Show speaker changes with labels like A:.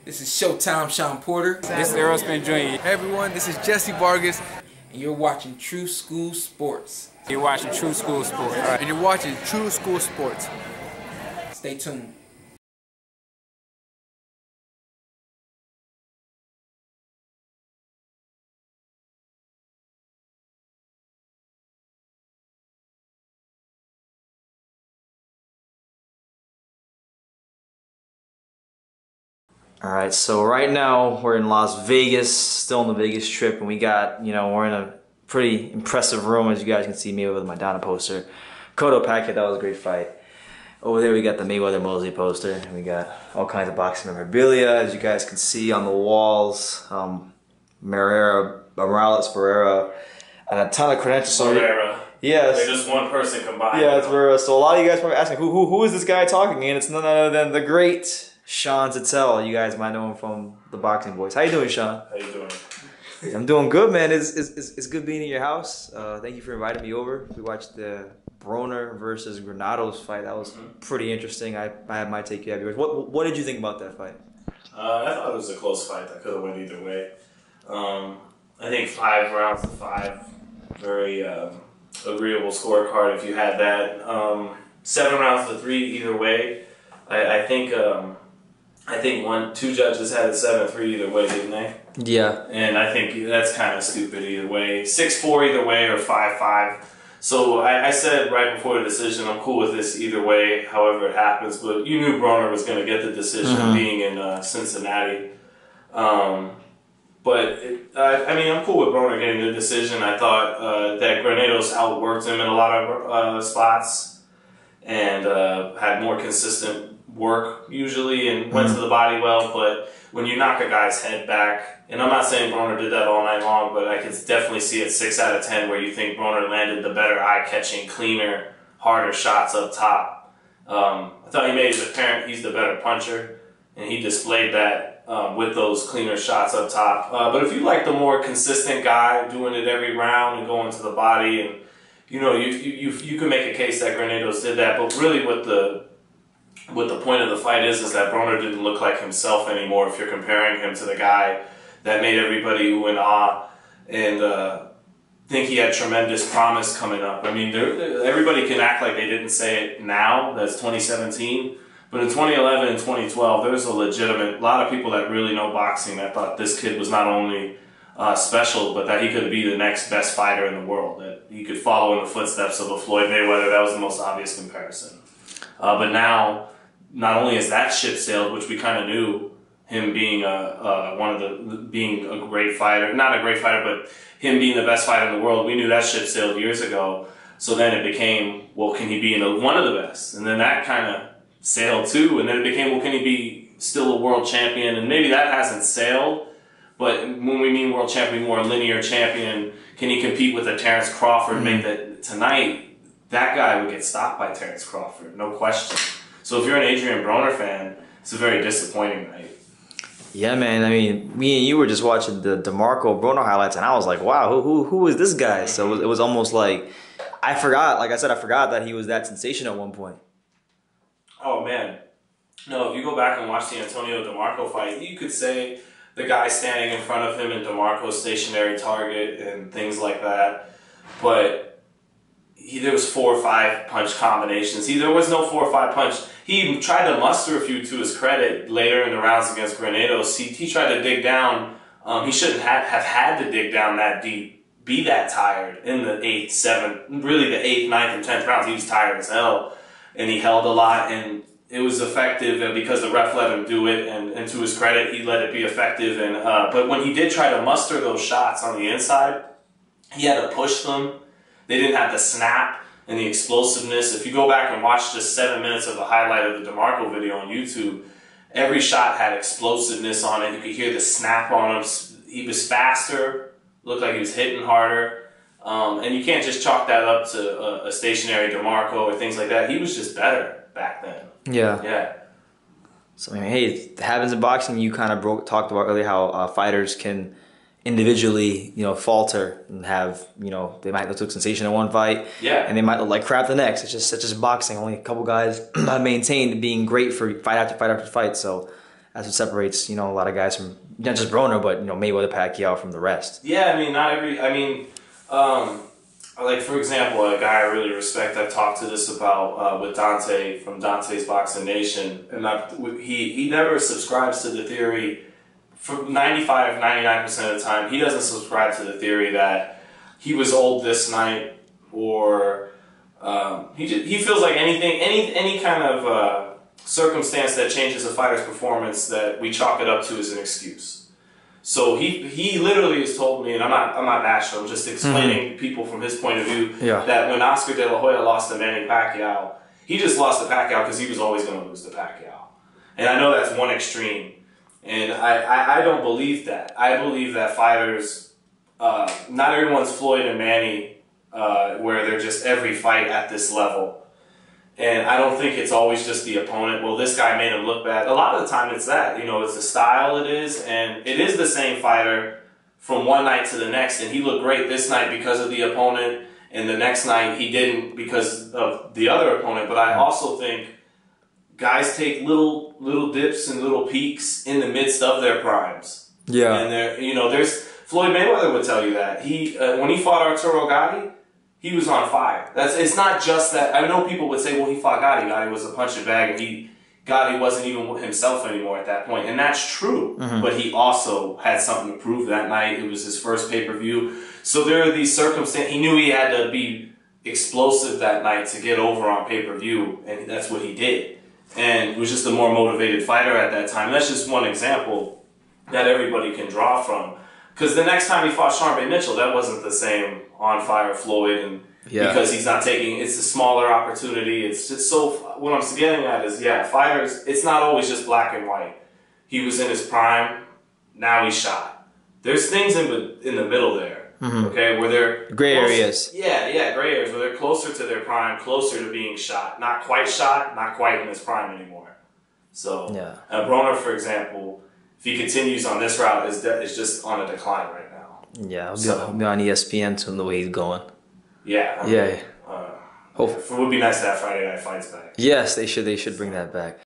A: This is Showtime Sean Porter.
B: This is Aerosmith Jr.
C: Hey everyone, this is Jesse Vargas.
A: And you're watching True School Sports.
B: You're watching True School Sports.
C: And you're watching True School Sports.
A: Stay tuned.
D: Alright, so right now we're in Las Vegas, still on the Vegas trip, and we got, we're in a pretty impressive room, as you guys can see me with my Madonna poster. Cotto Packett, that was a great fight. Over there we got the Mayweather Mosley poster, and we got all kinds of boxing memorabilia, as you guys can see on the walls. Morales Ferreira, and a ton of credentials.
E: Ferreira.
D: Yes.
E: They're just one person combined.
D: Yeah, it's Ferreira. So a lot of you guys probably asking, who is this guy talking? And it's none other than the great Sean Zittel. You guys might know him from the Boxing Boys. How you doing, Sean?
E: How you doing?
D: I'm doing good, man. It's good being in your house. Thank you for inviting me over. We watched the Broner versus Granados fight. That was pretty interesting. I had my take. You have yours. What did you think about that fight?
E: I thought it was a close fight. That could have went either way. I think 5 rounds to 5. Very agreeable scorecard if you had that. 7 rounds to 3 either way. I think two judges had it 7-3 either way, didn't they?
D: Yeah.
E: And I think that's kind of stupid either way. 6-4 either way or 5-5. So I said right before the decision, I'm cool with this either way, however it happens. But you knew Broner was going to get the decision being in Cincinnati. But I'm cool with Broner getting the decision. I thought that Granados outworked him in a lot of spots and had more consistent work usually and went to the body well. But when you knock a guy's head back, and I'm not saying Broner did that all night long, but I could definitely see it 6 out of 10 where you think Broner landed the better eye-catching, cleaner, harder shots up top. I thought he made it apparent he's the better puncher, and he displayed that with those cleaner shots up top. But if you like the more consistent guy doing it every round and going to the body, and you can make a case that Granados did that, but really what the point of the fight is that Broner didn't look like himself anymore if you're comparing him to the guy that made everybody ooh and ah and think he had tremendous promise coming up. I mean, everybody can act like they didn't say it now, that's 2017, but in 2011 and 2012, there was a lot of people that really know boxing that thought this kid was not only special, but that he could be the next best fighter in the world, that he could follow in the footsteps of a Floyd Mayweather. That was the most obvious comparison. But now, not only is that ship sailed, which we kind of knew, him being being a great fighter, not a great fighter, but him being the best fighter in the world, we knew that ship sailed years ago. So then it became, well, can he be one of the best? And then that kind of sailed too. And then it became, well, can he be still a world champion? And maybe that hasn't sailed, but when we mean world champion, more linear champion, can he compete with a Terrence Crawford? Make that tonight, that guy would get stopped by Terrence Crawford, no question. So if you're an Adrien Broner fan, it's a very disappointing night.
D: Yeah, man. I mean, me and you were just watching the DeMarco Broner highlights, and I was like, wow, who is this guy? So it was almost like, I forgot that he was that sensation at one point.
E: Oh, man. No, if you go back and watch the Antonio DeMarco fight, you could say the guy standing in front of him and DeMarco's stationary target and things like that. But there was 4 or 5 punch combinations. There was no 4 or 5 punch. He tried to muster a few to his credit later in the rounds against Granados. He tried to dig down. He shouldn't have had to dig down that deep, be that tired in the 8th, 7th, really the 8th, 9th, and 10th rounds. He was tired as hell, and he held a lot, and it was effective because the ref let him do it, and to his credit, he let it be effective. And but when he did try to muster those shots on the inside, he had to push them. They didn't have the snap and the explosiveness. If you go back and watch just 7 minutes of the highlight of the DeMarco video on YouTube, every shot had explosiveness on it. You could hear the snap on him. He was faster, looked like he was hitting harder. And you can't just chalk that up to a stationary DeMarco or things like that. He was just better back then.
D: Yeah.
E: Yeah.
D: So, I mean, hey, it happens in boxing. You kind of talked about earlier how fighters can individually, falter and have, they might look sensation in one fight, and they might look like crap the next. It's just boxing. Only a couple guys maintained being great for fight after fight after fight. So That's what separates, you know, a lot of guys from not just Broner, but you know, Mayweather, Pacquiao from the rest.
E: Yeah, I mean, not every. I mean, like for example, a guy I really respect. I've talked to this about with Dante from Dante's Boxing Nation, and he never subscribes to the theory. For 99% of the time, he doesn't subscribe to the theory that he was old this night, or he feels like any kind of circumstance that changes a fighter's performance, that we chalk it up to as an excuse. So he literally has told me, and I'm not bashing, I'm just explaining to people from his point of view, that when Oscar De La Hoya lost to Manny Pacquiao, he just lost to Pacquiao because he was always going to lose to Pacquiao. And I know that's one extreme. And I don't believe that. I believe that fighters, not everyone's Floyd and Manny, where they're just every fight at this level. And I don't think it's always just the opponent. Well, this guy made him look bad. A lot of the time it's that. You know, it's the style it is. And it is the same fighter from one night to the next. And he looked great this night because of the opponent. And the next night he didn't because of the other opponent. But I also think guys take little dips and little peaks in the midst of their primes. Yeah. And there's Floyd Mayweather would tell you that. He when he fought Arturo Gatti, he was on fire. It's not just that. I know people would say, well, he fought Gatti. Gatti was a punching bag, and Gatti wasn't even himself anymore at that point. And that's true. But he also had something to prove that night. It was his first pay-per-view. So there are these circumstances. He knew he had to be explosive that night to get over on pay-per-view, and that's what he did. And was just a more motivated fighter at that time. That's just one example that everybody can draw from. Because the next time he fought Sharmba Mitchell, that wasn't the same on-fire Floyd, and because he's not taking, it's a smaller opportunity. It's just so, what I'm getting at is, fighters, it's not always just black and white. He was in his prime, now he's shot. There's things in the middle there. Okay, where they're
D: gray areas.
E: Gray areas where they're closer to their prime, closer to being shot. Not quite in his prime anymore. So, Broner, for example, if he continues on this route, is just on a decline right now.
D: Yeah, he'll be on ESPN soon the way he's going.
E: Yeah. It would be nice to have Friday Night Fights back.
D: Yes, they should bring that back.